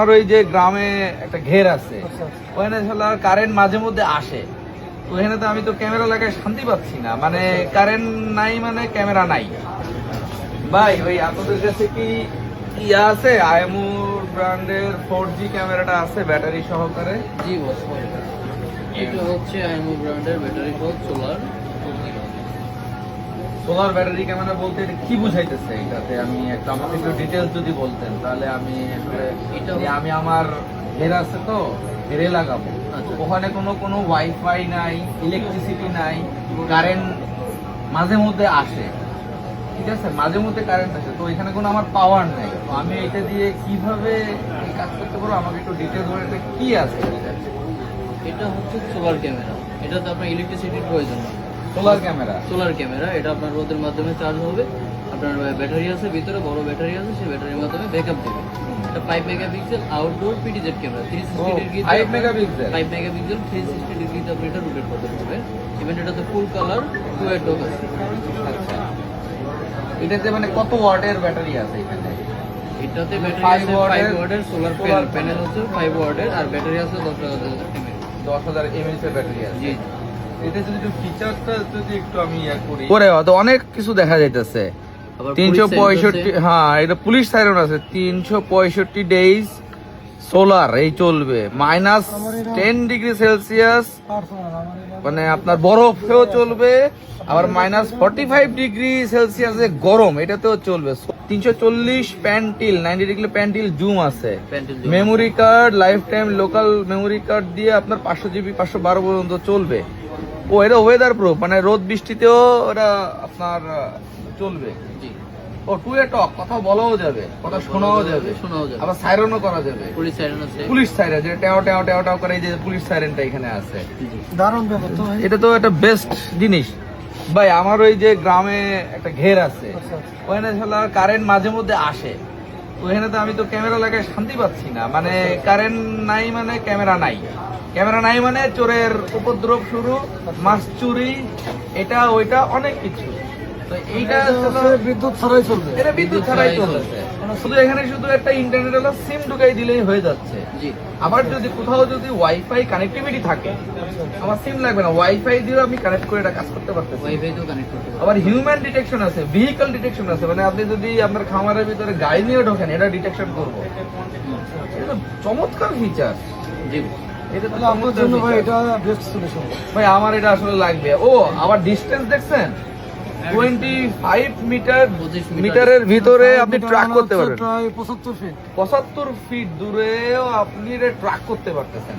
আর ওই যে গ্রামে একটা ঘের আছে, ওখানে কারেন্ট মাঝে মধ্যে আসে। ওখানে তো আমি তো ক্যামেরা লাগায় শান্তি পাচ্ছি না, মানে কারেন্ট নাই মানে ক্যামেরা নাই। ভাই ওই আপনাদের কাছে কি ইয়া আছে, আইএমওর ব্র্যান্ডের 4G ক্যামেরাটা আছে ব্যাটারি সহকারে? জি বস, এটা হচ্ছে আইএমও ব্র্যান্ডের battery four solar battery camera বলতে এটা কি বুঝাইতেছে? এটাতে আমি একটু আমাকে একটু ডিটেলস যদি বলতেন তাহলে আমি আসলে আমি আমার ঘের আছে তো ঘেরে লাগাবো। ওখানে কোনো ওয়াইফাই নাই, ইলেকট্রিসিটি নাই, কারেন্ট মাঝে মধ্যে আসে, ঠিক আছে, মাঝে মধ্যে কারেন্ট আসে, তো এখানে কোনো আমার পাওয়ার নাই। তো আমি এটা দিয়ে কিভাবে এই কাজ করতে পারবো? আমাকে একটু ডিটেলস বলে এটা কি আছে? এটা হচ্ছে সোলার ক্যামেরা, এটাতে আপনার ইলেকট্রিসিটির প্রয়োজন না। সোলার ক্যামেরা এটা আপনার রোদের মাধ্যমে চার্জ হবে। আপনার ব্যাটারি আছে ভিতরে, বড় ব্যাটারি আছে, সেই ব্যাটারির মাধ্যমে ব্যাকআপ দেবে। এটা 5 megapixel outdoor PTZ camera, 360 degree 5 megapixel 360 ডিগ্রিতে আপনি এটা রোটেট করতে পারবেন। ইভেন এটাতে ফুল কালার টুয়ে টক আছে। আচ্ছা, এটাতে মানে কত ওয়াটের ব্যাটারি আছে এখানে? এটাতে ব্যাটারি আছে 5 ওয়াটের সোলার প্যানেল হচ্ছে 5 ওয়াটের, আর ব্যাটারি আছে 10,000 mAh এর ব্যাটারি আছে। জি, এটা যদি একটু ফিচারটা যদি একটু আমি ইয়া করি পরে তো অনেক কিছু দেখা যাইতেছে। 365, হ্যাঁ এটা পুলিশ সাইরেন আছে। 365 ডেজ সোলার এই চলবে, -10 ডিগ্রি সেলসিয়াস মানে আপনার বরফেও চলবে, আবার -45 ডিগ্রি সেলসিয়াসে গরম এটাতেও চলবে। 340 প্যান্টিল 90 ডিগ্রি প্যান্টিল জুম আছে। Memory card life time local memory card দিয়ে আপনার 500 জিবি 512 পর্যন্ত চলবে। ও এটা ওয়েদার প্রুফ, মানে রোদ বৃষ্টিতেও এটা আপনার চলবে। ও টুয়ে টক, কথা বলাও যাবে, কথা শোনাও যাবে, আবার সাইরেনও করা যাবে। পুলিশ সাইরেন আছে, পুলিশ সাইরেন যে ট্যাও ট্যাও ট্যাও ট্যাও করে, এই যে পুলিশ সাইরেনটা এখানে আছে। দারুণ ব্যাপার তো ভাই। এটা তো একটা বেস্ট জিনিস ভাই। আমার ওই যে গ্রামে একটা ঘের আছে, ওখানে কারেন্ট মাঝে মধ্যে আসে। ওখানে তো আমি তো ক্যামেরা লাগায় শান্তি পাচ্ছি না, মানে কারেন্ট নাই মানে ক্যামেরা নাই, ক্যামেরা নাই মানে চোরের উপদ্রব শুরু, মাছ চুরি, এটা ওইটা অনেক কিছু। তো এইটা বিদ্যুৎ ছাড়াই চলবে, এটা বিদ্যুৎ ছাড়াই চলছে। শুধু এখানে শুধু একটা ইন্টারনেট হলো, সিম ঢুকাই দিলেই হয়ে যাচ্ছে। আবার যদি কোথাও যদি ওয়াইফাই কানেক্টিভিটি থাকে, আমার সিম লাগবে না, ওয়াইফাই দিয়েও আমি কানেক্ট করে এটা কাজ করতে পারতেছি। ওয়াইফাই দিয়েও কানেক্ট করতে পারবেন। আবার হিউম্যান ডিটেকশন আছে, ভেহিকল ডিটেকশন আছে, মানে আপনি যদি আপনার খামারের ভিতরে গাড়ি নিয়ে ঢোকেন এটা ডিটেকশন করবো। এটা চমৎকার ফিচার। জি, এটা তো আমার জন্য ভাই এটা বেস্ট সলিউশন ভাই, আমার এটা আসলে লাগবে। ও আবার ডিসটেন্স দেখছেন, 25 মিটারের ভিতরে আপনি ট্র্যাক করতে পারবেন। প্রায় 75 ফিট 75 ফিট দূরেও আপনি এটা ট্র্যাক করতে পারতেছেন।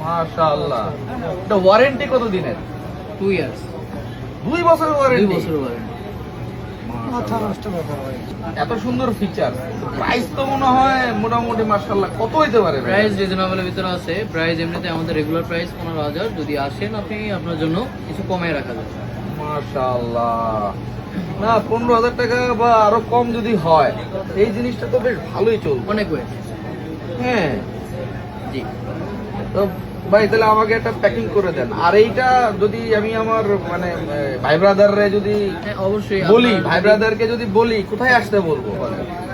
মাশাআল্লাহ। এটা ওয়ারেন্টি কত দিনের? 2 ইয়ার্স, 2 বছরের 2 ওয়ারেন্টি। বছরের ওয়ারেন্টি। মাথা নষ্ট ব্যাপার ভাই। এত সুন্দর ফিচার, প্রাইস তো মনে হয় মোটামুটি মাশাআল্লাহ কত হইতে পারে? প্রাইস রিজনেবলের ভিতরে আছে। প্রাইস এমনিতে আমাদের রেগুলার প্রাইস 15,000, যদি আসেন আপনি আপনার জন্য কিছু কমায় রাখা যাবে। মাশাআল্লাহ। না 15,000 টাকা বা আরো কম যদি হয়, এই জিনিসটা তো বেশ ভালোই চলবে। অনেক ওয়েট। হ্যাঁ জি, তো ভাই তাহলে আমাকে একটা প্যাকিং করে দেন। আর এইটা যদি আমি আমার মানে ভাই ব্রাদাররে যদি হ্যাঁ অবশ্যই বলি, ভাই ব্রাদারকে যদি বলি কোথায় আসতে বলবো?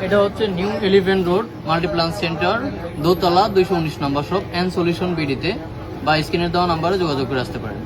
এটা হচ্ছে নিউ 11 রোড মাল্টিপ্লান সেন্টার, দোতলা 219 নম্বর শপ, এন সলিউশন বিডিতে, বা স্ক্রিনের দেওয়া নাম্বারে যোগাযোগ করে আসতে পারেন।